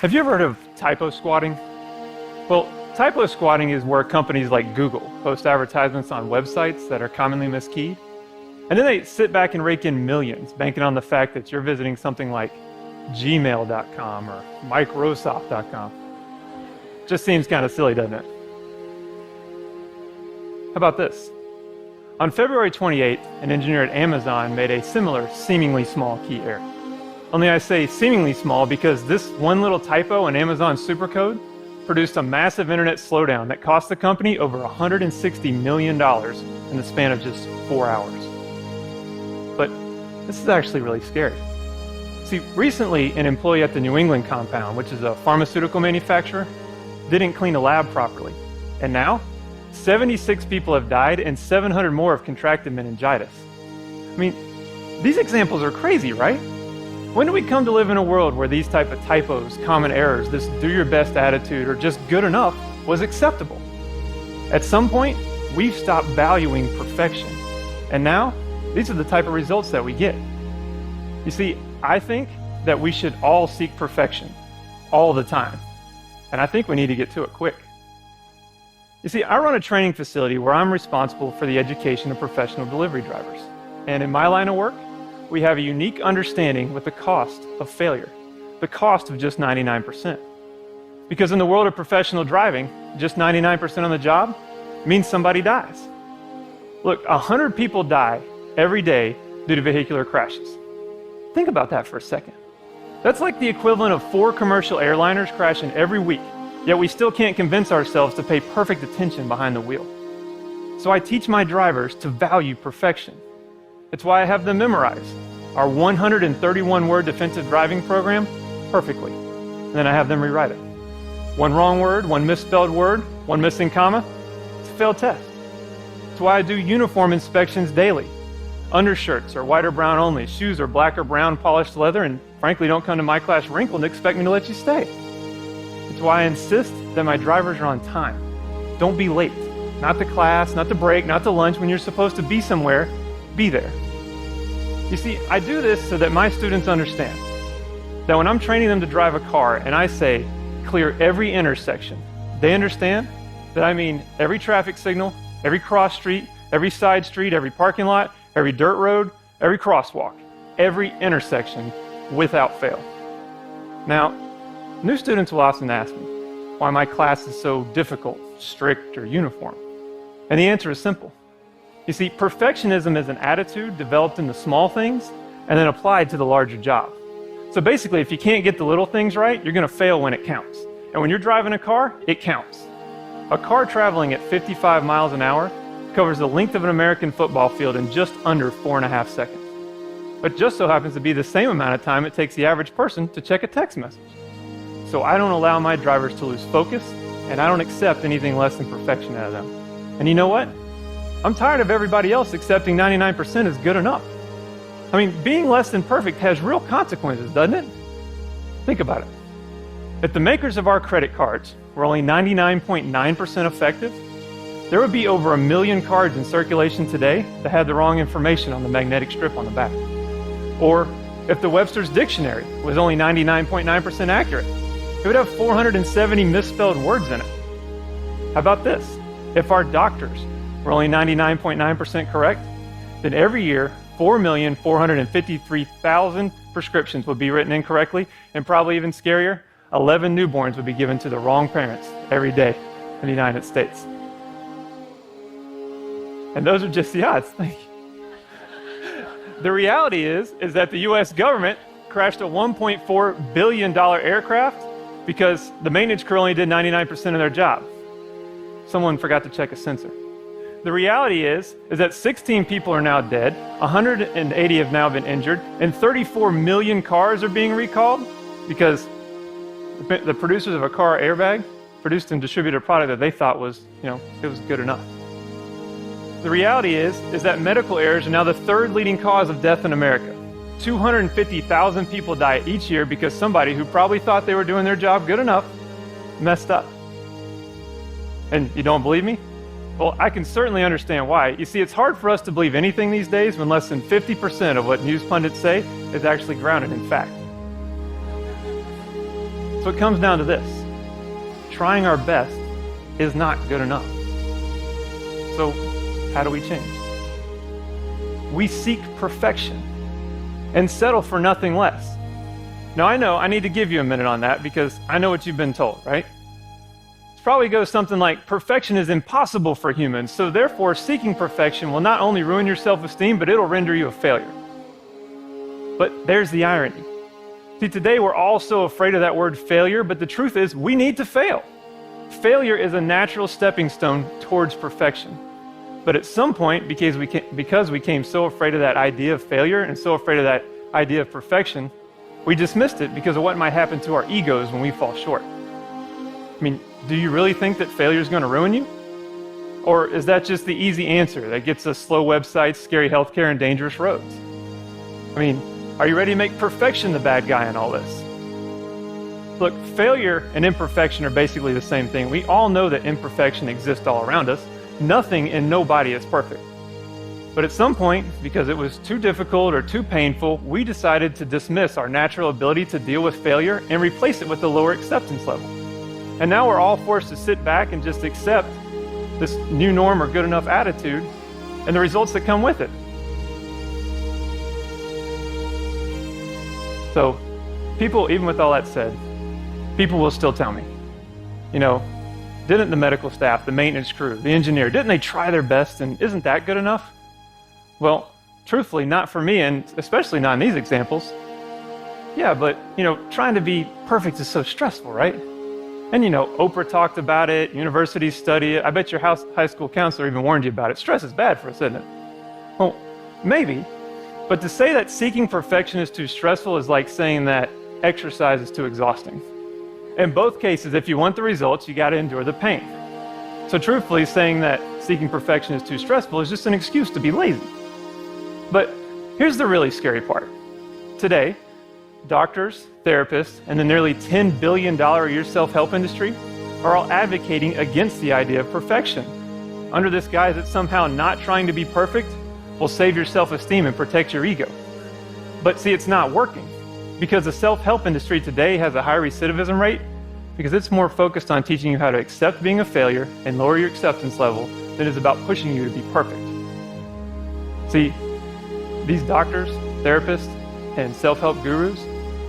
Have you ever heard of typo squatting? Well, typo squatting is where companies like Google post advertisements on websites that are commonly miskeyed, and then they sit back and rake in millions, banking on the fact that you're visiting something like gmail.com or microsoft.com. Just seems kind of silly, doesn't it? How about this? On February 28th, an engineer at Amazon made a similar, seemingly small key error. Only I say seemingly small because this one little typo in Amazon's supercode produced a massive internet slowdown that cost the company over $160 million in the span of just 4 hours. But this is actually really scary. See, recently an employee at the New England compound, which is a pharmaceutical manufacturer, didn't clean a lab properly. And now, 76 people have died and 700 more have contracted meningitis. I mean, these examples are crazy, right? When do we come to live in a world where these type of typos, common errors, this do your best attitude, or just good enough was acceptable? At some point, we've stopped valuing perfection. And now, these are the type of results that we get. You see, I think that we should all seek perfection all the time. And I think we need to get to it quick. You see, I run a training facility where I'm responsible for the education of professional delivery drivers. And in my line of work, we have a unique understanding with the cost of failure, the cost of just 99%. Because in the world of professional driving, just 99% on the job means somebody dies. Look, 100 people die every day due to vehicular crashes. Think about that for a second. That's like the equivalent of 4 commercial airliners crashing every week, yet we still can't convince ourselves to pay perfect attention behind the wheel. So I teach my drivers to value perfection. It's why I have them memorize our 131-word defensive driving program perfectly. And then I have them rewrite it. One wrong word, one misspelled word, one missing comma, it's a failed test. It's why I do uniform inspections daily. Undershirts are white or brown only, shoes are black or brown polished leather, and frankly don't come to my class wrinkled and expect me to let you stay. It's why I insist that my drivers are on time. Don't be late. Not to class, not to break, not to lunch. When you're supposed to be somewhere, be there. You see, I do this so that my students understand that when I'm training them to drive a car and I say, clear every intersection, they understand that I mean every traffic signal, every cross street, every side street, every parking lot, every dirt road, every crosswalk, every intersection without fail. Now, new students will often ask me why my class is so difficult, strict, or uniform. And the answer is simple. You see, perfectionism is an attitude developed in the small things and then applied to the larger job. So basically, if you can't get the little things right, you're going to fail when it counts. And when you're driving a car, it counts. A car traveling at 55 miles an hour covers the length of an American football field in just under 4.5 seconds. But just so happens to be the same amount of time it takes the average person to check a text message. So I don't allow my drivers to lose focus, and I don't accept anything less than perfection out of them. And you know what? I'm tired of everybody else accepting 99% is good enough. I mean, being less than perfect has real consequences, doesn't it? Think about it. If the makers of our credit cards were only 99.9% effective, there would be over 1 million cards in circulation today that had the wrong information on the magnetic strip on the back. Or if the Webster's Dictionary was only 99.9% accurate, it would have 470 misspelled words in it. How about this? If our doctors were only 99.9% correct, then every year 4,453,000 prescriptions would be written incorrectly, and probably even scarier, 11 newborns would be given to the wrong parents every day in the United States. And those are just the odds. The reality is that the US government crashed a $1.4 billion aircraft because the maintenance crew only did 99% of their job. Someone forgot to check a sensor. The reality is that 16 people are now dead, 180 have now been injured, and 34 million cars are being recalled because the producers of a car airbag produced and distributed a product that they thought was, it was good enough. The reality is that medical errors are now the 3rd leading cause of death in America. 250,000 people die each year because somebody who probably thought they were doing their job good enough messed up. And you don't believe me? Well, I can certainly understand why. You see, it's hard for us to believe anything these days when less than 50% of what news pundits say is actually grounded in fact. So it comes down to this. Trying our best is not good enough. So how do we change? We seek perfection and settle for nothing less. Now I know I need to give you a minute on that because I know what you've been told, right? It probably goes something like, perfection is impossible for humans, so therefore seeking perfection will not only ruin your self-esteem, but it'll render you a failure. But there's the irony. See, today we're all so afraid of that word failure, but the truth is we need to fail. Failure is a natural stepping stone towards perfection. But at some point, because we became so afraid of that idea of failure and so afraid of that idea of perfection, we dismissed it because of what might happen to our egos when we fall short. I mean, do you really think that failure is going to ruin you? Or is that just the easy answer that gets us slow websites, scary healthcare, and dangerous roads? I mean, are you ready to make perfection the bad guy in all this? Look, failure and imperfection are basically the same thing. We all know that imperfection exists all around us. Nothing and nobody is perfect. But at some point, because it was too difficult or too painful, we decided to dismiss our natural ability to deal with failure and replace it with a lower acceptance level. And now we're all forced to sit back and just accept this new norm or good enough attitude and the results that come with it. So people, even with all that said, people will still tell me, didn't the medical staff, the maintenance crew, the engineer, didn't they try their best and isn't that good enough? Well, truthfully, not for me, and especially not in these examples. Yeah, but, trying to be perfect is so stressful, right? And, Oprah talked about it, universities study it. I bet your high school counselor even warned you about it. Stress is bad for us, isn't it? Well, maybe. But to say that seeking perfection is too stressful is like saying that exercise is too exhausting. In both cases, if you want the results, you got to endure the pain. So truthfully, saying that seeking perfection is too stressful is just an excuse to be lazy. But here's the really scary part. Today, doctors, therapists, and the nearly $10 billion a year self-help industry are all advocating against the idea of perfection, under this guise that somehow not trying to be perfect will save your self-esteem and protect your ego. But see, it's not working, because the self-help industry today has a high recidivism rate because it's more focused on teaching you how to accept being a failure and lower your acceptance level than it is about pushing you to be perfect. See, these doctors, therapists, and self-help gurus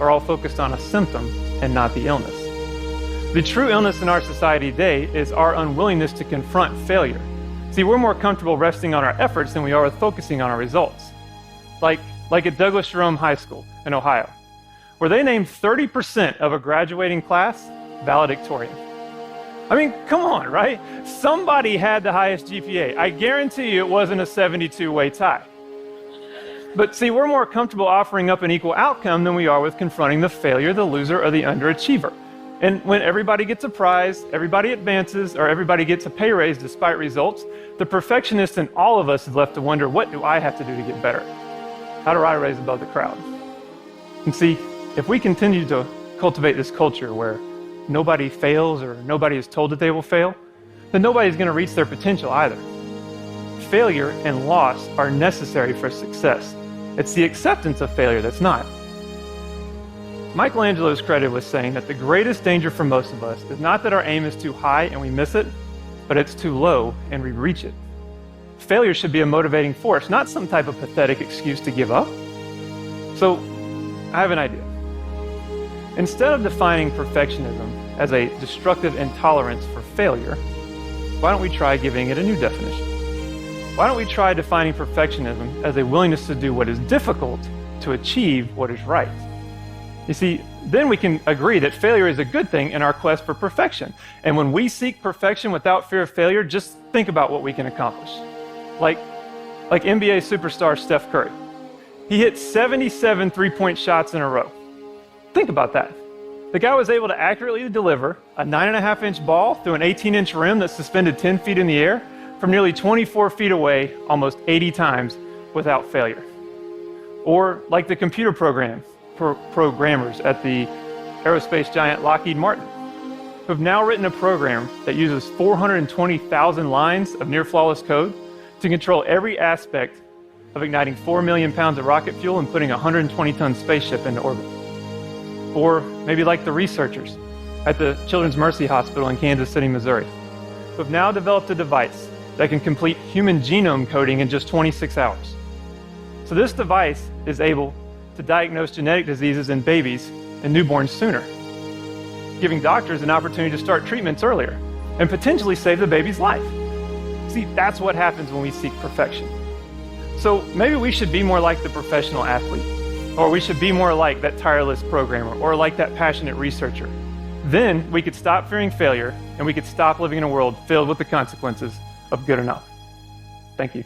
are all focused on a symptom and not the illness. The true illness in our society today is our unwillingness to confront failure. See, we're more comfortable resting on our efforts than we are with focusing on our results. Like at Douglas Jerome High School in Ohio, where they named 30% of a graduating class valedictorian. I mean, come on, right? Somebody had the highest GPA. I guarantee you it wasn't a 72-way tie. But see, we're more comfortable offering up an equal outcome than we are with confronting the failure, the loser, or the underachiever. And when everybody gets a prize, everybody advances, or everybody gets a pay raise despite results, the perfectionist in all of us is left to wonder, what do I have to do to get better? How do I rise above the crowd? And see, if we continue to cultivate this culture where nobody fails or nobody is told that they will fail, then nobody's going to reach their potential either. Failure and loss are necessary for success. It's the acceptance of failure that's not. Michelangelo is credited with saying that the greatest danger for most of us is not that our aim is too high and we miss it, but it's too low and we reach it. Failure should be a motivating force, not some type of pathetic excuse to give up. So, I have an idea. Instead of defining perfectionism as a destructive intolerance for failure, why don't we try giving it a new definition? Why don't we try defining perfectionism as a willingness to do what is difficult to achieve what is right? You see, then we can agree that failure is a good thing in our quest for perfection. And when we seek perfection without fear of failure, just think about what we can accomplish. Like NBA superstar Steph Curry. He hit 77 three-point shots in a row. Think about that. The guy was able to accurately deliver a 9.5-inch ball through an 18-inch rim that's suspended 10 feet in the air from nearly 24 feet away almost 80 times without failure. Or like the computer programmers at the aerospace giant Lockheed Martin, who have now written a program that uses 420,000 lines of near-flawless code to control every aspect of igniting 4 million pounds of rocket fuel and putting a 120-ton spaceship into orbit. Or maybe like the researchers at the Children's Mercy Hospital in Kansas City, Missouri, who have now developed a device that can complete human genome coding in just 26 hours. So this device is able to diagnose genetic diseases in babies and newborns sooner, giving doctors an opportunity to start treatments earlier and potentially save the baby's life. See, that's what happens when we seek perfection. So maybe we should be more like the professional athlete, or we should be more like that tireless programmer, or like that passionate researcher. Then we could stop fearing failure, and we could stop living in a world filled with the consequences of good enough. Thank you.